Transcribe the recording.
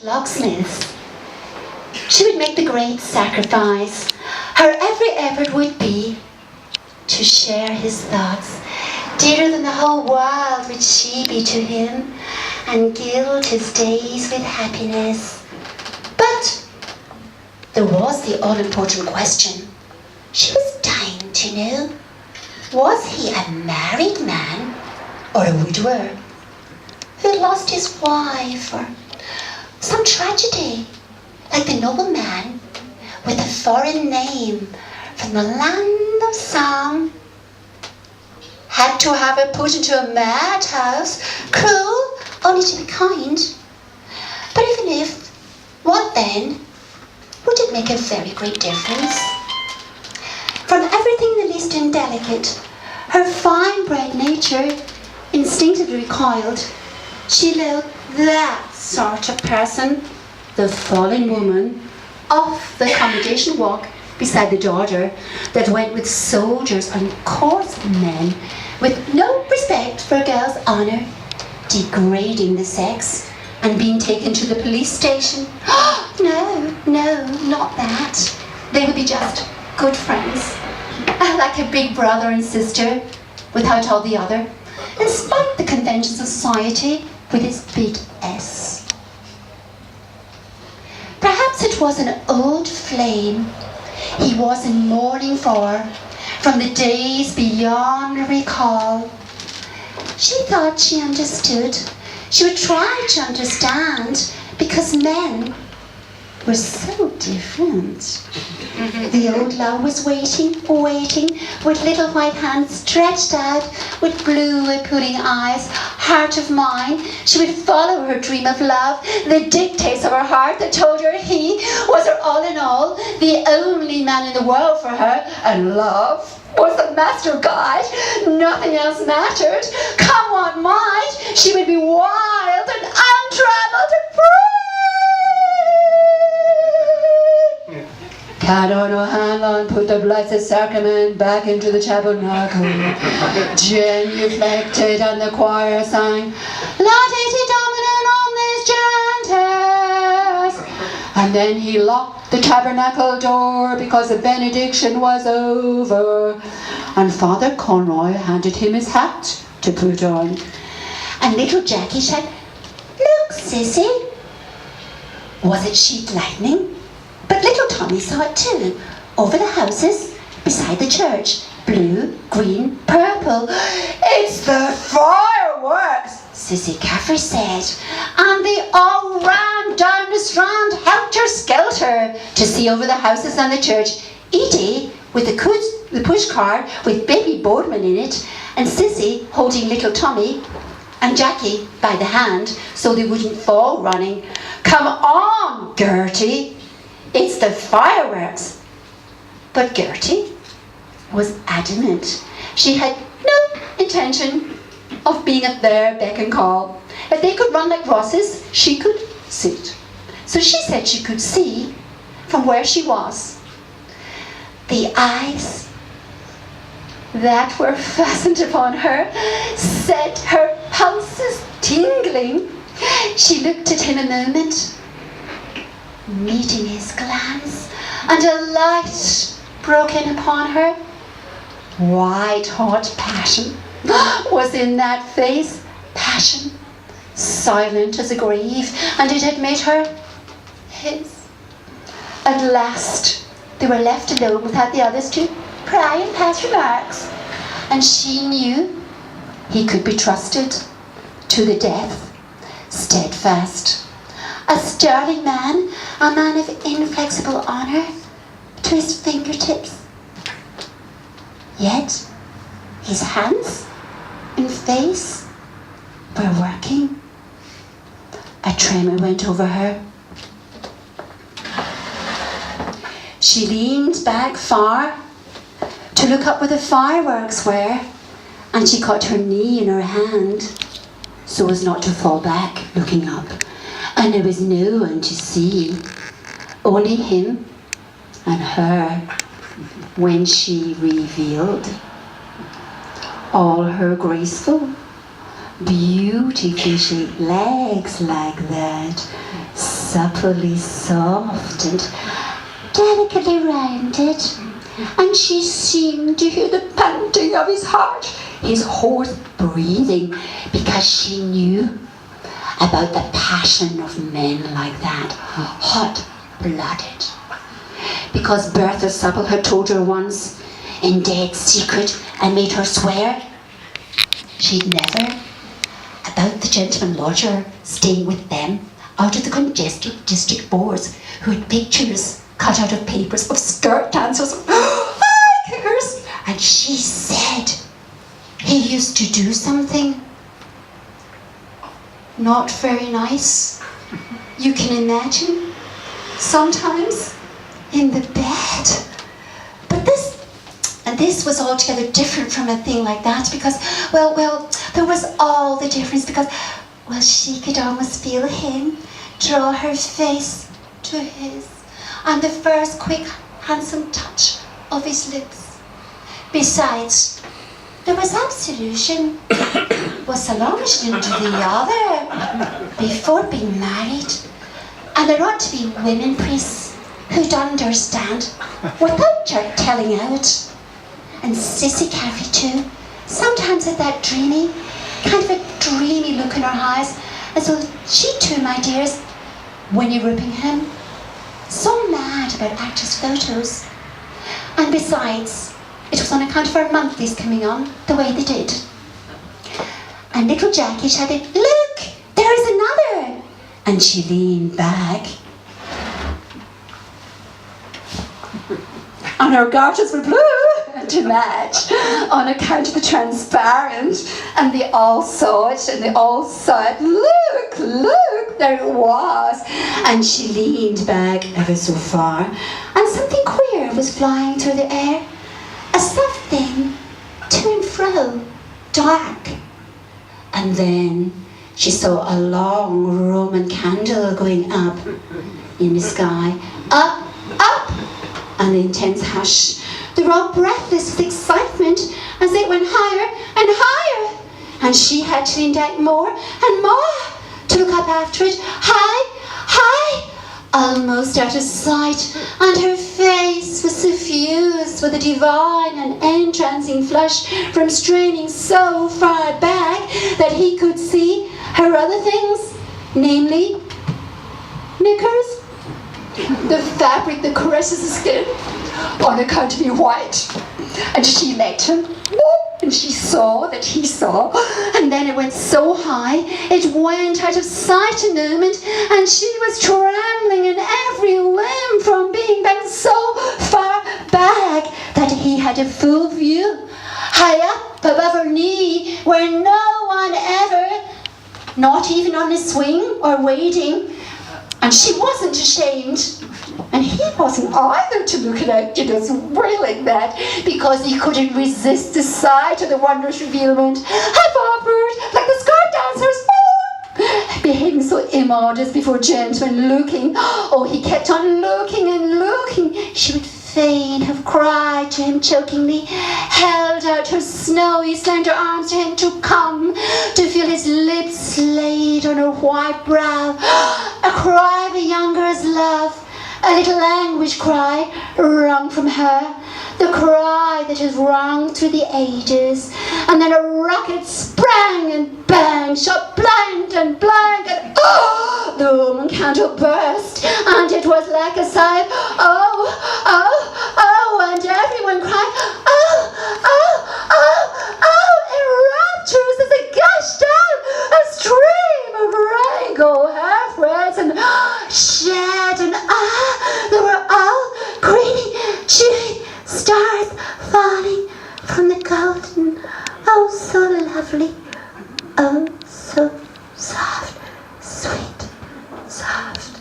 locksmiths. She would make the great sacrifice. Her every effort would be to share his thoughts. Dearer than the whole world would she be to him, and gild his days with happiness. But there was the all-important question. She was dying to know. Was he a married man or a widower who had lost his wife, or some tragedy, like the nobleman with a foreign name from the land of song? Had to have her put into a madhouse, cruel, only to be kind. But even if, what then? Would it make a very great difference? From everything the least indelicate, her fine-bred nature instinctively recoiled. She loved that sort of person, the fallen woman, off the accommodation walk beside the daughter that went with soldiers and coarse men, with no respect for a girl's honour, degrading the sex and being taken to the police station. No, not that. They would be just good friends, like a big brother and sister without all the other, in spite the conventions of society with its big S. Perhaps it was an old flame he was in mourning for, from the days beyond recall. She thought she understood. She would try to understand, because men were so different. The old love was waiting, with little white hands stretched out, with blue pudding eyes, heart of mine. She would follow her dream of love, the dictates of her heart that told her he was her all in all, the only man in the world for her, and love was the master guide. Nothing else mattered. Come what might, she would be wild and untrammeled and free. Cat on her hand put the blessed sacrament back into the tabernacle. Genuflected and the choir sang, Laudate Dominum omnis gentes. And then he locked the tabernacle door because the benediction was over. And Father Conroy handed him his hat to put on. And little Jackie said, Look, Sissy. Was it sheet lightning? But little Tommy saw it too, over the houses, beside the church. Blue, green, purple. It's the fireworks, Sissy Caffrey said. And they all ran down the strand, helter-skelter, to see over the houses and the church. Edie, with the push cart with baby Boardman in it, and Sissy holding little Tommy, and Jackie by the hand, so they wouldn't fall running. Come on, Gertie. It's the fireworks. But Gertie was adamant. She had no intention of being at their beck and call. If they could run like Rosses, she could sit. So she said she could see from where she was. The eyes that were fastened upon her set her pulses tingling. She looked at him a moment, meeting his glance, and a light broke in upon her. White-hot passion was in that face, passion, silent as a grave, and it had made her his. At last, they were left alone without the others to pry and pass remarks, and she knew he could be trusted to the death, steadfast. A sterling man, a man of inflexible honour to his fingertips. Yet, his hands and face were working. A tremor went over her. She leaned back far to look up where the fireworks were, and she caught her knee in her hand so as not to fall back looking up. And there was no one to see, only him and her, when she revealed all her graceful, beautifully shaped legs like that, supplely soft and delicately rounded, and she seemed to hear the panting of his heart, his hoarse breathing, because she knew about the passion of men like that, hot-blooded. Because Bertha Supple had told her once, in dead secret, and made her swear she'd never, about the gentleman lodger staying with them out of the congested district boards who had pictures cut out of papers of skirt dancers, kickers, and she said he used to do something not very nice. You can imagine, sometimes in the bed. But this was altogether different from a thing like that, because, well, there was all the difference, because, well, she could almost feel him draw her face to his, and the first quick, handsome touch of his lips. Besides, there was absolution. Well, so long as you didn't do the other before being married. And there ought to be women priests who'd understand without your telling out. And Sissy Caffrey too, sometimes with that dreamy, kind of a dreamy look in her eyes, as though she too, my dears, Winnie Rippingham, so mad about actors' photos. And besides, it was on account of her monthlies coming on the way they did. And little Jackie shouted, "Look, there is another!" And she leaned back. And her garters were blue to match on account of the transparent. And they all saw it, and they all saw it. Look, there it was. And she leaned back ever so far, and something queer was flying through the air. A soft thing, to and fro, dark. And then she saw a long Roman candle going up in the sky. Up, and the intense hush. They were all breathless with excitement as it went higher and higher. And she had to lean back more and more to look up after it. High, almost out of sight. And her face was suffused with a divine and entrancing flush from straining so far back that he could see her other things, namely knickers, the fabric that caresses the skin on account of being white. And she met him, and she saw that he saw, and then it went so high, it went out of sight a moment, and she was trembling in every limb from being bent so far back that he had a full view, high up above her knee, where no one ever, not even on a swing or wading. And she wasn't ashamed, and he wasn't either, to look at her, way like that, because he couldn't resist the sight of the wondrous revealment, half offered, like the skirt dancers, behaving so immodest before gentlemen, looking. Oh, he kept on looking and looking. She would fain have cried to him chokingly, held out her snowy, slender arms to him to come, to feel his lips laid on her white brow. A cry of a young girl's love, a little anguish cry wrung from her, the cry that has rung through the ages. And then a rocket sprang and bang, shot blind, and the Roman candle burst, and it was like a sigh of oh, and everyone cried, in raptures as it gushed out a stream of rain, go half-reds and shed, and they were all greedy, chewy stars falling from the golden, oh so lovely, oh so soft, sweet, soft.